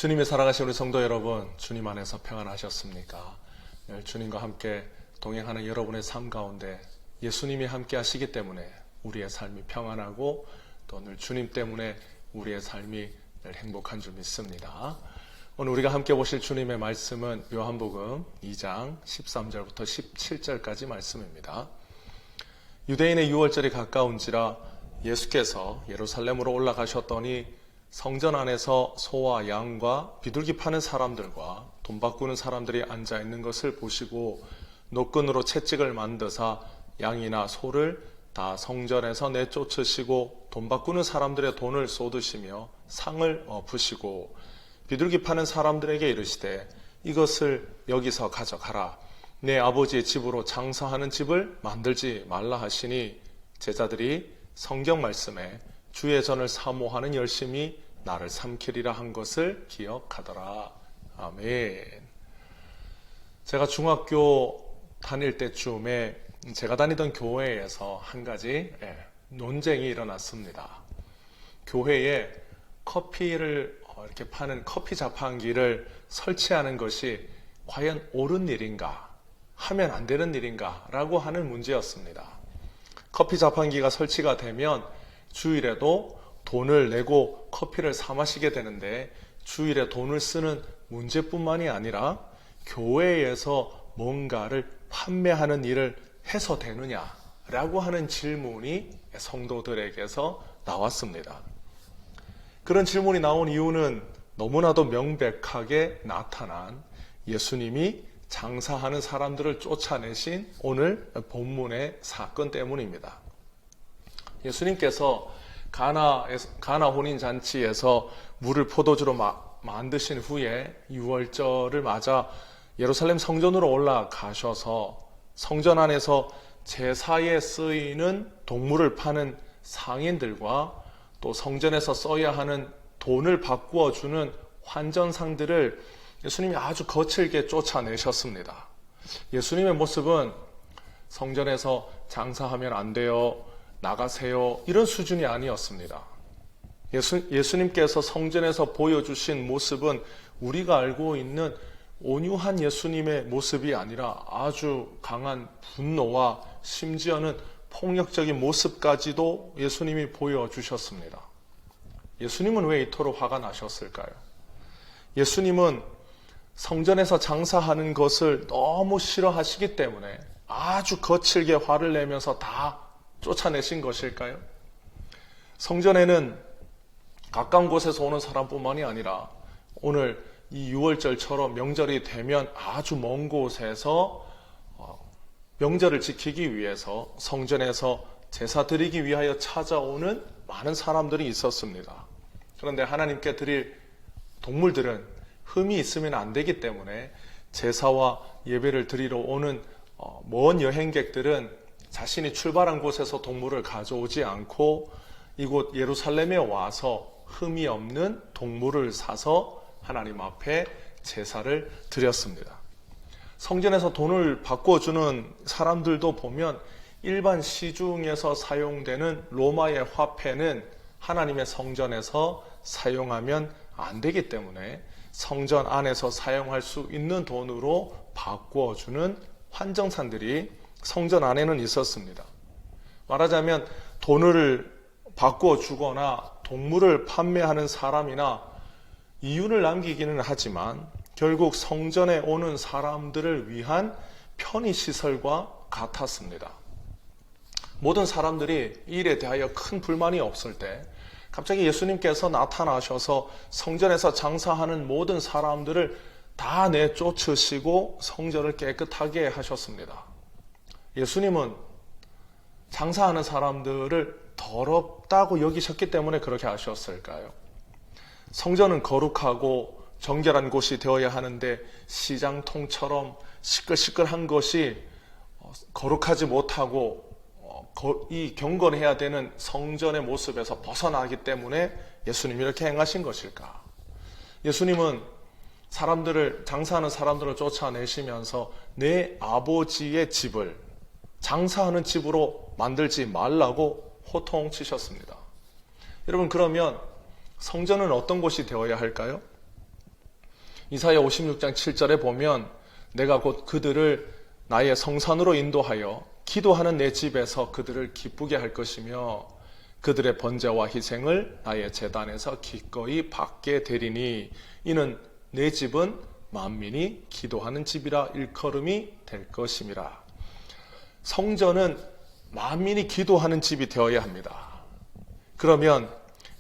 주님의 사랑하신 우리 성도 여러분, 주님 안에서 평안하셨습니까? 늘 주님과 함께 동행하는 여러분의 삶 가운데 예수님이 함께 하시기 때문에 우리의 삶이 평안하고 또 늘 주님 때문에 우리의 삶이 늘 행복한 줄 믿습니다. 오늘 우리가 함께 보실 주님의 말씀은 요한복음 2장 13절부터 17절까지 말씀입니다. 유대인의 유월절이 가까운지라 예수께서 예루살렘으로 올라가셨더니 성전 안에서 소와 양과 비둘기 파는 사람들과 돈 바꾸는 사람들이 앉아 있는 것을 보시고 노끈으로 채찍을 만드사 양이나 소를 다 성전에서 내쫓으시고 돈 바꾸는 사람들의 돈을 쏟으시며 상을 엎으시고 비둘기 파는 사람들에게 이르시되 이것을 여기서 가져가라. 내 아버지의 집으로 장사하는 집을 만들지 말라 하시니 제자들이 성경 말씀에 주의 전을 사모하는 열심이 나를 삼키리라 한 것을 기억하더라. 아멘. 제가 중학교 다닐 때쯤에 제가 다니던 교회에서 한 가지 논쟁이 일어났습니다. 교회에 커피를 이렇게 파는 커피 자판기를 설치하는 것이 과연 옳은 일인가, 하면 안 되는 일인가 라고 하는 문제였습니다. 커피 자판기가 설치가 되면 주일에도 돈을 내고 커피를 사 마시게 되는데 주일에 돈을 쓰는 문제뿐만이 아니라 교회에서 뭔가를 판매하는 일을 해서 되느냐라고 하는 질문이 성도들에게서 나왔습니다. 그런 질문이 나온 이유는 너무나도 명백하게 나타난 예수님이 장사하는 사람들을 쫓아내신 오늘 본문의 사건 때문입니다. 예수님께서 가나 혼인잔치에서 물을 포도주로 만드신 후에 유월절을 맞아 예루살렘 성전으로 올라가셔서 성전 안에서 제사에 쓰이는 동물을 파는 상인들과 또 성전에서 써야 하는 돈을 바꾸어 주는 환전상들을 예수님이 아주 거칠게 쫓아내셨습니다. 예수님의 모습은 성전에서 장사하면 안 돼요, 나가세요, 이런 수준이 아니었습니다. 예수님께서 성전에서 보여주신 모습은 우리가 알고 있는 온유한 예수님의 모습이 아니라 아주 강한 분노와 심지어는 폭력적인 모습까지도 예수님이 보여주셨습니다. 예수님은 왜 이토록 화가 나셨을까요? 예수님은 성전에서 장사하는 것을 너무 싫어하시기 때문에 아주 거칠게 화를 내면서 다 쫓아내신 것일까요? 성전에는 가까운 곳에서 오는 사람뿐만이 아니라 오늘 이 유월절처럼 명절이 되면 아주 먼 곳에서 명절을 지키기 위해서 성전에서 제사 드리기 위하여 찾아오는 많은 사람들이 있었습니다. 그런데 하나님께 드릴 동물들은 흠이 있으면 안 되기 때문에 제사와 예배를 드리러 오는 먼 여행객들은 자신이 출발한 곳에서 동물을 가져오지 않고 이곳 예루살렘에 와서 흠이 없는 동물을 사서 하나님 앞에 제사를 드렸습니다. 성전에서 돈을 바꿔주는 사람들도 보면 일반 시중에서 사용되는 로마의 화폐는 하나님의 성전에서 사용하면 안 되기 때문에 성전 안에서 사용할 수 있는 돈으로 바꿔주는 환정산들이 성전 안에는 있었습니다. 말하자면 돈을 바꿔주거나 동물을 판매하는 사람이나 이윤을 남기기는 하지만 결국 성전에 오는 사람들을 위한 편의시설과 같았습니다. 모든 사람들이 이 일에 대하여 큰 불만이 없을 때 갑자기 예수님께서 나타나셔서 성전에서 장사하는 모든 사람들을 다 내쫓으시고 성전을 깨끗하게 하셨습니다. 예수님은 장사하는 사람들을 더럽다고 여기셨기 때문에 그렇게 하셨을까요? 성전은 거룩하고 정결한 곳이 되어야 하는데 시장통처럼 시끌시끌한 것이 거룩하지 못하고 이 경건해야 되는 성전의 모습에서 벗어나기 때문에 예수님이 이렇게 행하신 것일까? 예수님은 장사하는 사람들을 쫓아내시면서 내 아버지의 집을 장사하는 집으로 만들지 말라고 호통치셨습니다. 여러분, 그러면 성전은 어떤 곳이 되어야 할까요? 이사야 56장 7절에 보면 내가 곧 그들을 나의 성산으로 인도하여 기도하는 내 집에서 그들을 기쁘게 할 것이며 그들의 번제와 희생을 나의 제단에서 기꺼이 받게 되리니 이는 내 집은 만민이 기도하는 집이라 일컬음이 될 것임이라. 성전은 만민이 기도하는 집이 되어야 합니다. 그러면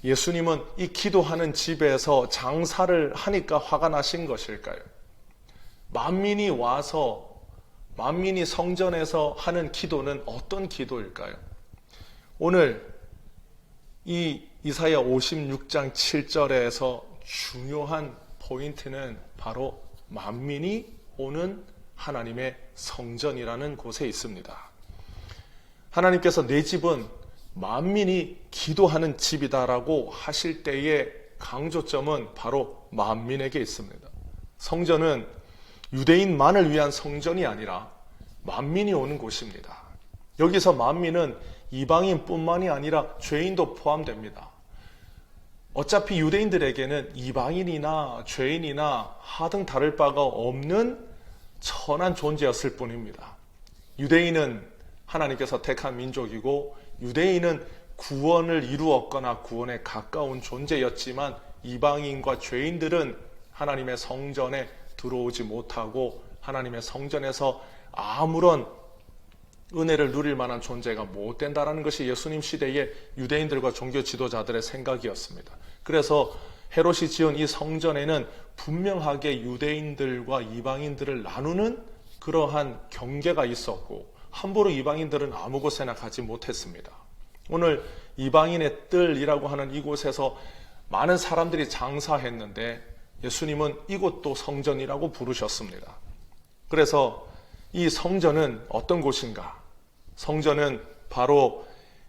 예수님은 이 기도하는 집에서 장사를 하니까 화가 나신 것일까요? 만민이 와서 만민이 성전에서 하는 기도는 어떤 기도일까요? 오늘 이 이사야 56장 7절에서 중요한 포인트는 바로 만민이 오는 하나님의 성전이라는 곳에 있습니다. 하나님께서 내 집은 만민이 기도하는 집이다라고 하실 때의 강조점은 바로 만민에게 있습니다. 성전은 유대인만을 위한 성전이 아니라 만민이 오는 곳입니다. 여기서 만민은 이방인뿐만이 아니라 죄인도 포함됩니다. 어차피 유대인들에게는 이방인이나 죄인이나 하등 다를 바가 없는 천한 존재였을 뿐입니다. 유대인은 하나님께서 택한 민족이고 유대인은 구원을 이루었거나 구원에 가까운 존재였지만 이방인과 죄인들은 하나님의 성전에 들어오지 못하고 하나님의 성전에서 아무런 은혜를 누릴 만한 존재가 못 된다는 것이 예수님 시대의 유대인들과 종교 지도자들의 생각이었습니다. 그래서 헤롯이 지은 이 성전에는 분명하게 유대인들과 이방인들을 나누는 그러한 경계가 있었고 함부로 이방인들은 아무 곳에나 가지 못했습니다. 오늘 이방인의 뜰이라고 하는 이곳에서 많은 사람들이 장사했는데 예수님은 이곳도 성전이라고 부르셨습니다. 그래서 이 성전은 어떤 곳인가? 성전은 바로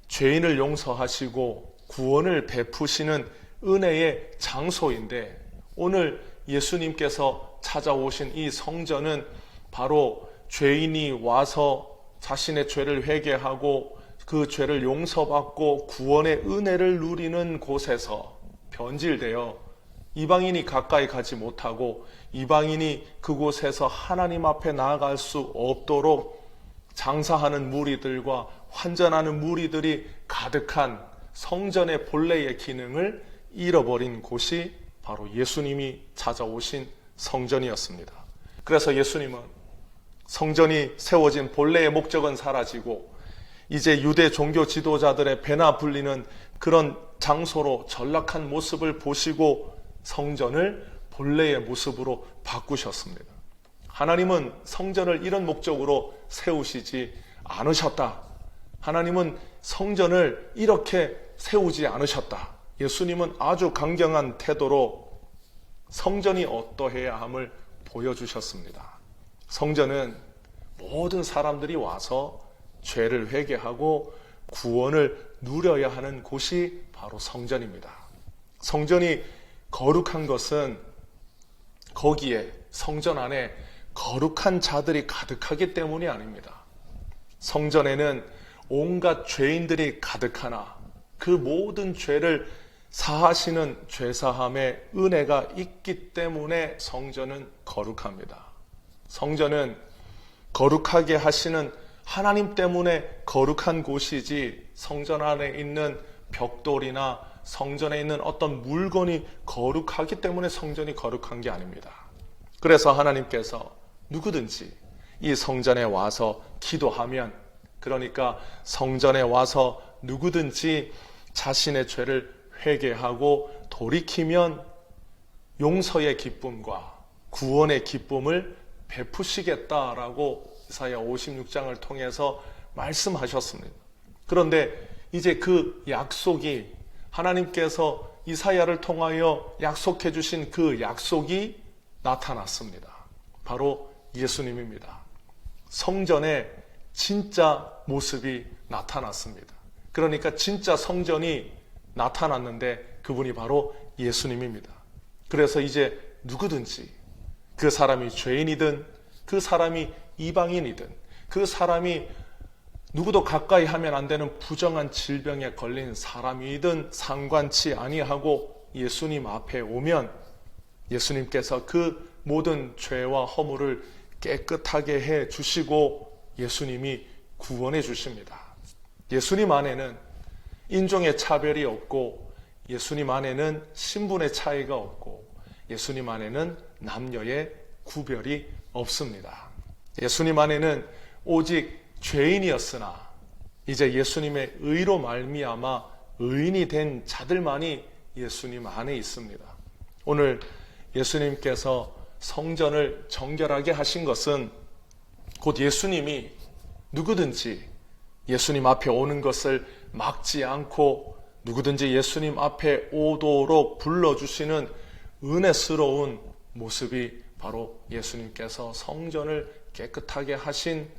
죄인을 용서하시고 구원을 베푸시는 은혜의 장소인데 오늘 예수님께서 찾아오신 이 성전은 바로 죄인이 와서 자신의 죄를 회개하고 그 죄를 용서받고 구원의 은혜를 누리는 곳에서 변질되어 이방인이 가까이 가지 못하고 이방인이 그곳에서 하나님 앞에 나아갈 수 없도록 장사하는 무리들과 환전하는 무리들이 가득한 성전의 본래의 기능을 잃어버린 곳이 바로 예수님이 찾아오신 성전이었습니다. 그래서 예수님은 성전이 세워진 본래의 목적은 사라지고 이제 유대 종교 지도자들의 배나 불리는 그런 장소로 전락한 모습을 보시고 성전을 본래의 모습으로 바꾸셨습니다. 하나님은 성전을 이런 목적으로 세우시지 않으셨다. 하나님은 성전을 이렇게 세우지 않으셨다. 예수님은 아주 강경한 태도로 성전이 어떠해야 함을 보여주셨습니다. 성전은 모든 사람들이 와서 죄를 회개하고 구원을 누려야 하는 곳이 바로 성전입니다. 성전이 거룩한 것은 거기에 성전 안에 거룩한 자들이 가득하기 때문이 아닙니다. 성전에는 온갖 죄인들이 가득하나 그 모든 죄를 사하시는 죄사함의 은혜가 있기 때문에 성전은 거룩합니다. 성전은 거룩하게 하시는 하나님 때문에 거룩한 곳이지 성전 안에 있는 벽돌이나 성전에 있는 어떤 물건이 거룩하기 때문에 성전이 거룩한 게 아닙니다. 그래서 하나님께서 누구든지 이 성전에 와서 기도하면, 그러니까 성전에 와서 누구든지 자신의 죄를 회개하고 돌이키면 용서의 기쁨과 구원의 기쁨을 베푸시겠다라고 이사야 56장을 통해서 말씀하셨습니다. 그런데 이제 그 약속이 하나님께서 이사야를 통하여 약속해 주신 그 약속이 나타났습니다. 바로 예수님입니다. 성전의 진짜 모습이 나타났습니다. 그러니까 진짜 성전이 나타났는데 그분이 바로 예수님입니다. 그래서 이제 누구든지 그 사람이 죄인이든 그 사람이 이방인이든 그 사람이 누구도 가까이 하면 안 되는 부정한 질병에 걸린 사람이든 상관치 아니하고 예수님 앞에 오면 예수님께서 그 모든 죄와 허물을 깨끗하게 해 주시고 예수님이 구원해 주십니다. 예수님 안에는 인종의 차별이 없고, 예수님 안에는 신분의 차이가 없고, 예수님 안에는 남녀의 구별이 없습니다. 예수님 안에는 오직 죄인이었으나 이제 예수님의 의로 말미암아 의인이 된 자들만이 예수님 안에 있습니다. 오늘 예수님께서 성전을 정결하게 하신 것은 곧 예수님이 누구든지 예수님 앞에 오는 것을 막지 않고 누구든지 예수님 앞에 오도록 불러주시는 은혜스러운 모습이 바로 예수님께서 성전을 깨끗하게 하신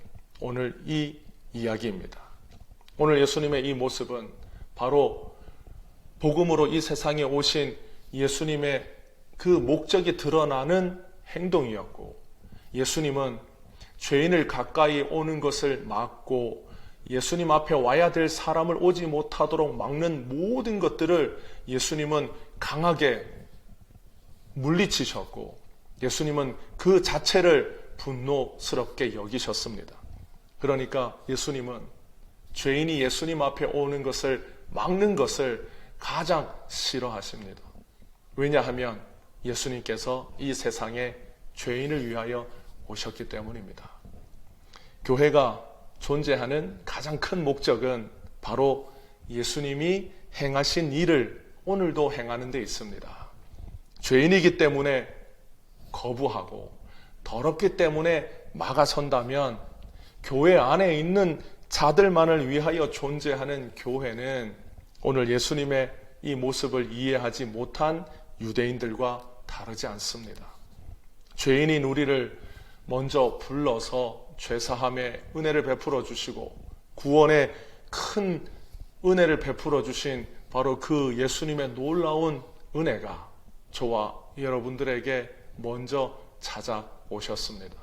오늘 이 이야기입니다. 오늘 예수님의 이 모습은 바로 복음으로 이 세상에 오신 예수님의 그 목적이 드러나는 행동이었고, 예수님은 죄인을 가까이 오는 것을 막고 예수님 앞에 와야 될 사람을 오지 못하도록 막는 모든 것들을 예수님은 강하게 물리치셨고, 예수님은 그 자체를 분노스럽게 여기셨습니다. 그러니까 예수님은 죄인이 예수님 앞에 오는 것을 막는 것을 가장 싫어하십니다. 왜냐하면 예수님께서 이 세상에 죄인을 위하여 오셨기 때문입니다. 교회가 존재하는 가장 큰 목적은 바로 예수님이 행하신 일을 오늘도 행하는 데 있습니다. 죄인이기 때문에 거부하고 더럽기 때문에 막아선다면 교회 안에 있는 자들만을 위하여 존재하는 교회는 오늘 예수님의 이 모습을 이해하지 못한 유대인들과 다르지 않습니다. 죄인인 우리를 먼저 불러서 죄사함의 은혜를 베풀어 주시고 구원의 큰 은혜를 베풀어 주신 바로 그 예수님의 놀라운 은혜가 저와 여러분들에게 먼저 찾아오셨습니다.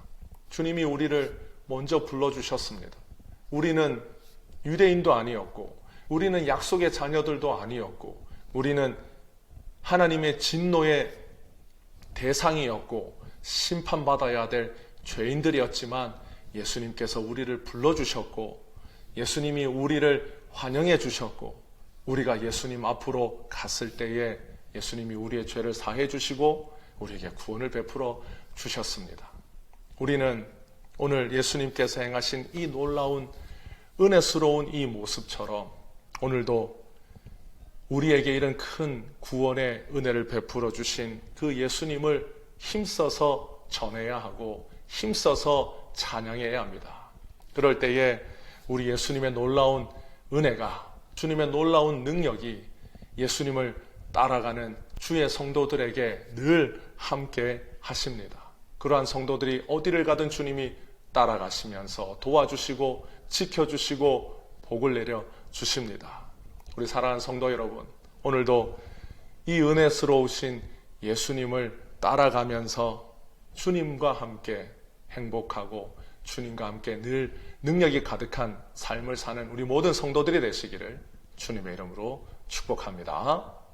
주님이 우리를 먼저 불러주셨습니다. 우리는 유대인도 아니었고, 우리는 약속의 자녀들도 아니었고, 우리는 하나님의 진노의 대상이었고 심판받아야 될 죄인들이었지만 예수님께서 우리를 불러주셨고, 예수님이 우리를 환영해 주셨고, 우리가 예수님 앞으로 갔을 때에 예수님이 우리의 죄를 사해 주시고 우리에게 구원을 베풀어 주셨습니다. 우리는 오늘 예수님께서 행하신 이 놀라운 은혜스러운 이 모습처럼 오늘도 우리에게 이런 큰 구원의 은혜를 베풀어 주신 그 예수님을 힘써서 전해야 하고 힘써서 찬양해야 합니다. 그럴 때에 우리 예수님의 놀라운 은혜가, 주님의 놀라운 능력이 예수님을 따라가는 주의 성도들에게 늘 함께 하십니다. 그러한 성도들이 어디를 가든 주님이 따라가시면서 도와주시고 지켜주시고 복을 내려 주십니다. 우리 사랑하는 성도 여러분, 오늘도 이 은혜스러우신 예수님을 따라가면서 주님과 함께 행복하고 주님과 함께 늘 능력이 가득한 삶을 사는 우리 모든 성도들이 되시기를 주님의 이름으로 축복합니다.